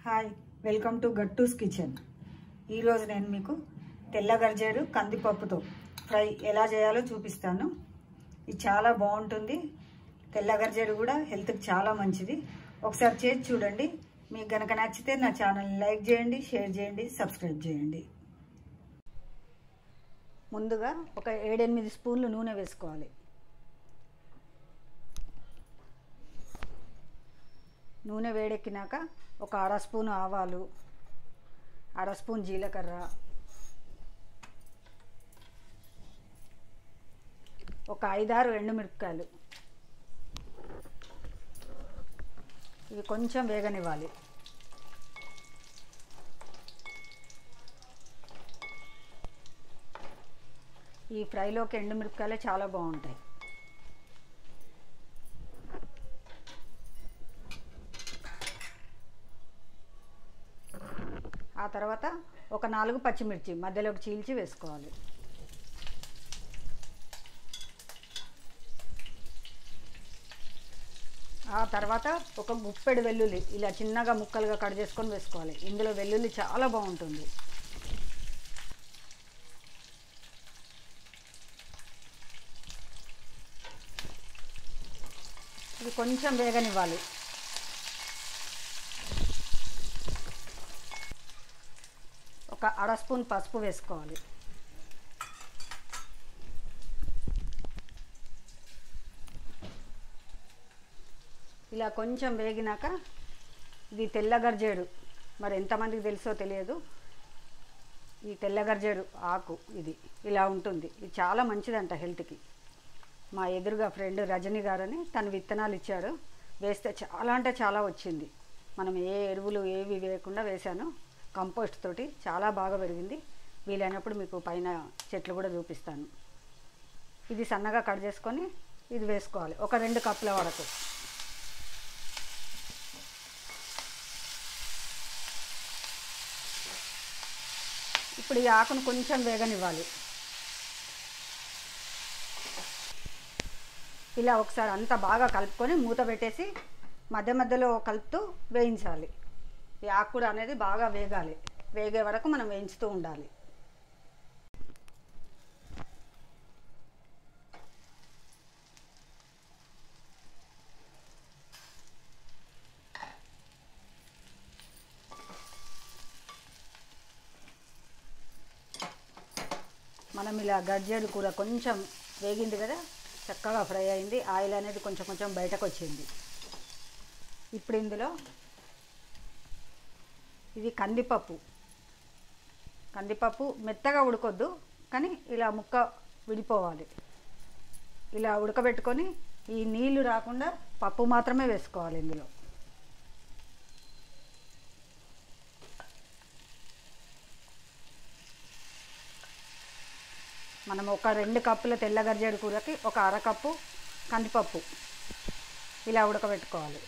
Hi, welcome to Gattu's kitchen. ఈరోజు నేను మీకు తెల్ల గర్జేడు కందిపప్పుతో ఫ్రై ఎలా చేయాలో చూపిస్తాను. ఇది చాలా బాగుంటుంది. తెల్ల గర్జేడు కూడా హెల్త్కి చాలా మంచిది. ఒకసారి చేసి చూడండి. మీకు గనక నచ్చితే నా ఛానల్ని లైక్ చేయండి, షేర్ చేయండి, సబ్స్క్రైబ్ చేయండి. ముందుగా ఒక 7-8 స్పూన్లు నూనె వేసుకోవాలి. నూనె వేడెక్కినాక ఒక 1/2 స్పూను ఆవాలు, 1/2 స్పూన్ జీలకర్ర, ఒక 5-6 ఎండుమిరపకాయలు, ఇవి కొంచెం వేగనివ్వాలి. ఈ ఫ్రైలోకి ఎండుమిరపకాయలే చాలా బాగుంటాయి. ఆ తర్వాత ఒక 4 పచ్చిమిర్చి మధ్యలోకి చీల్చి వేసుకోవాలి. ఆ తర్వాత ఒక గుప్పెడు వెల్లుల్లి ఇలా చిన్నగా ముక్కలుగా కట్ చేసుకొని వేసుకోవాలి. ఇందులో వెల్లుల్లి చాలా బాగుంటుంది. ఇది కొంచెం వేగనివ్వాలి. ఒక 1/2 స్పూన్ పసుపు వేసుకోవాలి. ఇలా కొంచెం వేగినాక ఇది తెల్ల గర్జేడు, మరి ఎంతమందికి తెలుసో తెలియదు. ఈ తెల్ల గర్జేడు ఆకు ఇది ఇలా ఉంటుంది. ఇది చాలా మంచిదంట హెల్త్కి. మా ఎదురుగా ఫ్రెండ్ రజని గారని తను విత్తనాలు ఇచ్చారు. వేస్తే చాలా అంటే చాలా వచ్చింది. మనం ఏ ఎరువులు ఏవి వేయకుండా వేశాను. కంపోస్ట్ తోటి చాలా బాగా పెరిగింది. వీలైనప్పుడు మీకు పైన చెట్లు కూడా చూపిస్తాను. ఇది సన్నగా కట్ చేసుకొని ఇది వేసుకోవాలి. ఒక 2 కప్పుల వరకు. ఇప్పుడు ఈ ఆకును కొంచెం వేగనివ్వాలి. ఇలా ఒకసారి అంతా బాగా కలుపుకొని మూత పెట్టేసి మధ్య మధ్యలో కలుపుతూ వేయించాలి. ఈ ఆకుకూర అనేది బాగా వేగాలి. వేగే వరకు మనం వేయించుతూ ఉండాలి. మనం ఇలా గర్జేడు కూర కొంచెం వేగింది కదా, చక్కగా ఫ్రై అయింది. ఆయిల్ అనేది కొంచెం కొంచెం బయటకు వచ్చింది. ఇప్పుడు ఇందులో ఇది కందిపప్పు మెత్తగా ఉడకొద్దు, కానీ ఇలా ముక్క విడిపోవాలి. ఇలా ఉడకబెట్టుకొని ఈ నీళ్లు రాకుండా పప్పు మాత్రమే వేసుకోవాలి. ఇందులో మనం ఒక 2 కప్పుల తెల్ల గర్జేడు కూరకి ఒక 1/2 కప్పు కందిపప్పు ఇలా ఉడకబెట్టుకోవాలి.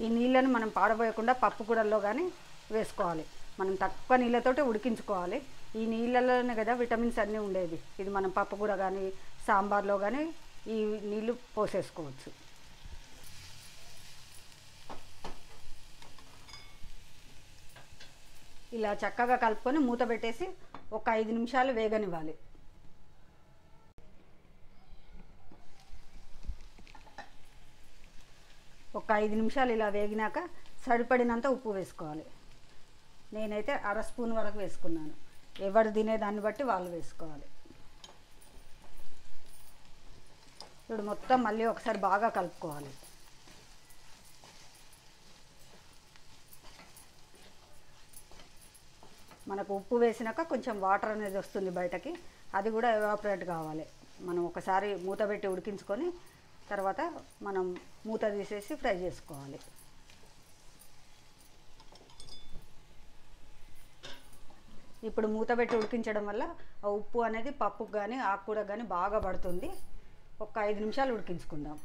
ఈ నీళ్ళను మనం పాడబోయకుండా పప్పు కూరల్లో కానీ వేసుకోవాలి. మనం తక్కువ నీళ్ళతోటి ఉడికించుకోవాలి. ఈ నీళ్ళలోనే కదా విటమిన్స్ అన్నీ ఉండేది. ఇది మనం పప్పు కూర కానీ సాంబార్లో కానీ ఈ నీళ్ళు పోసేసుకోవచ్చు. ఇలా చక్కగా కలుపుకొని మూత పెట్టేసి ఒక 5 నిమిషాలు వేగనివ్వాలి. ఒక 5 నిమిషాలు ఇలా వేగినాక సరిపడినంత ఉప్పు వేసుకోవాలి. నేనైతే 1/2 స్పూన్ వరకు వేసుకున్నాను. ఎవరు తినేదాన్ని బట్టి వాళ్ళు వేసుకోవాలి. ఇప్పుడు మొత్తం మళ్ళీ ఒకసారి బాగా కలుపుకోవాలి. మనకు ఉప్పు వేసినాక కొంచెం వాటర్ అనేది వస్తుంది బయటకి. అది కూడా ఎవాపరేట్ కావాలి. మనం ఒకసారి మూత పెట్టి ఉడికించుకొని తర్వాత మనం మూత తీసేసి ఫ్రై చేసుకోవాలి. ఇప్పుడు మూత పెట్టి ఉడికించడం వల్ల ఆ ఉప్పు అనేది పప్పుకు కానీ ఆకుకూరకు కానీ బాగా పడుతుంది. ఒక 5 నిమిషాలు ఉడికించుకుందాం.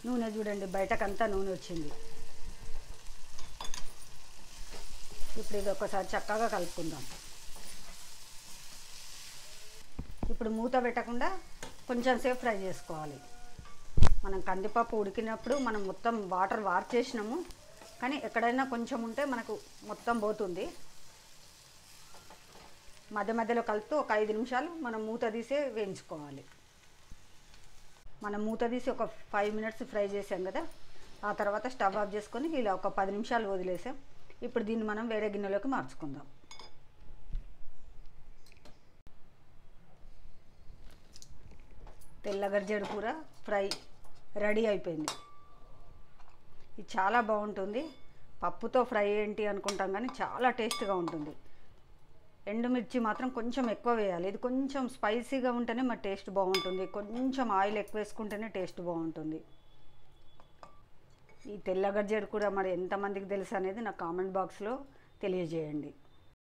నూనె చూడండి, బయటకంతా నూనె వచ్చింది. ఇప్పుడు ఇది ఒకసారి చక్కగా కలుపుకుందాం. ఇప్పుడు మూత పెట్టకుండా కొంచెం సేపు ఫ్రై చేసుకోవాలి. మనం కందిపప్పు ఉడికినప్పుడు మనం మొత్తం వాటర్ వార్చేసినాము, కానీ ఎక్కడైనా కొంచెం ఉంటే మనకు మొత్తం పోతుంది. మధ్య మధ్యలో కలుపుతూ ఒక 5 నిమిషాలు మనం మూత తీసే వేయించుకోవాలి. మనం మూత తీసి ఒక 5 మినిట్స్ ఫ్రై చేసాం కదా, ఆ తర్వాత స్టవ్ ఆఫ్ చేసుకొని ఇలా ఒక 10 నిమిషాలు వదిలేసాం. ఇప్పుడు దీన్ని మనం వేరే గిన్నెలోకి మార్చుకుందాం. తెల్ల గర్జేడు కూర ఫ్రై రెడీ అయిపోయింది. ఇది చాలా బాగుంటుంది. పప్పుతో ఫ్రై ఏంటి అనుకుంటాం, కానీ చాలా టేస్ట్గా ఉంటుంది. ఎండుమిర్చి మాత్రం కొంచెం ఎక్కువ వేయాలి. ఇది కొంచెం స్పైసీగా ఉంటేనే మరి టేస్ట్ బాగుంటుంది. కొంచెం ఆయిల్ ఎక్కువ వేసుకుంటేనే టేస్ట్ బాగుంటుంది. ఈ తెల్ల గర్జేడు కూర మరి ఎంతమందికి తెలుసు అనేది నాకు కామెంట్ బాక్స్లో తెలియజేయండి.